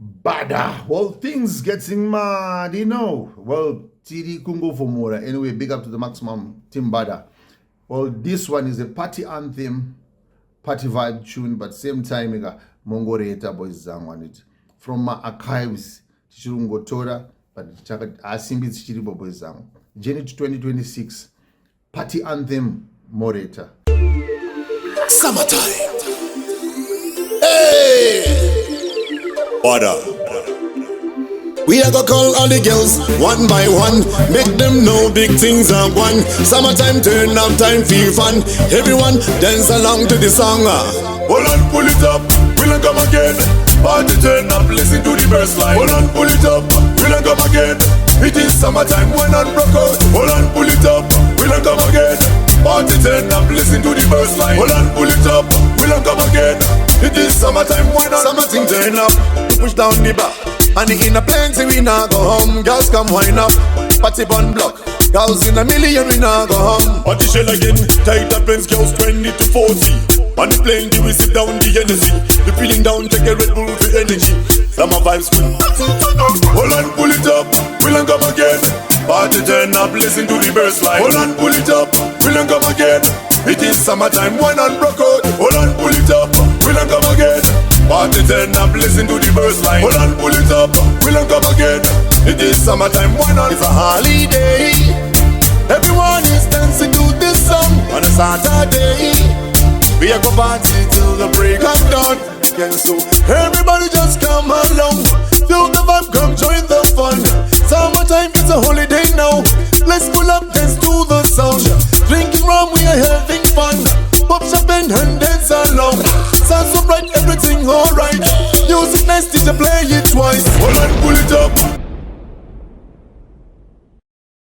Bada. Well, things getting mad, Well, TD Kungo for more. Anyway, big up to the maximum Team Bada. Well, this one is a party anthem, party vibe tune, but same time, Mongoreta boys zangwanit. From my archives, Chichurungo Tora, but Asimbi Chichiribo boys zang. January 2026, party anthem, Moreta. Summertime. Hey! Order. We are gonna call all the girls one by one, make them know big things are one. Summertime turn up time, feel fun. Everyone dance along to the song. Hold on, pull it up, we'll come again. Party turn up, listen to the verse line. Hold on, pull it up, we'll come again. It is summertime when on broke out. Hold on, pull it up, we'll come again. Party turn up, listen to the verse line. Hold on, pull it up, we'll come again. It is summertime when on summertime turn up. Push down the bar, and in a plenty we now go home. Girls come wind up, party bun block. Girls in a million we now go home. Party shell again, tight up ends, girls 20 to 40. On the plane, you will sit down the energy. The feeling down, take a Red Bull for energy. Summer vibes good. Hold on, pull it up, we'll come again. Party turn up, listen to the verse line. Hold on, pull it up, we'll come again. It is summertime, one on broke out. Hold on, pull it up, we'll come again. Party turn up, listen to the verse line. Hold on, pull it up, we'll come again. It is summertime, one on. It's a holiday. Everyone is dancing to this song on a Saturday. We are go party till the break of dawn. And so everybody just come along. Feel the vibe, come join the fun. Summertime, it's a holiday now. Let's pull up, dance to the sound. Drinking rum, we are having fun. Pop champagne and dance along. Sound so bright, everything alright. Music nice, teacher play it twice. Hold on, pull it up,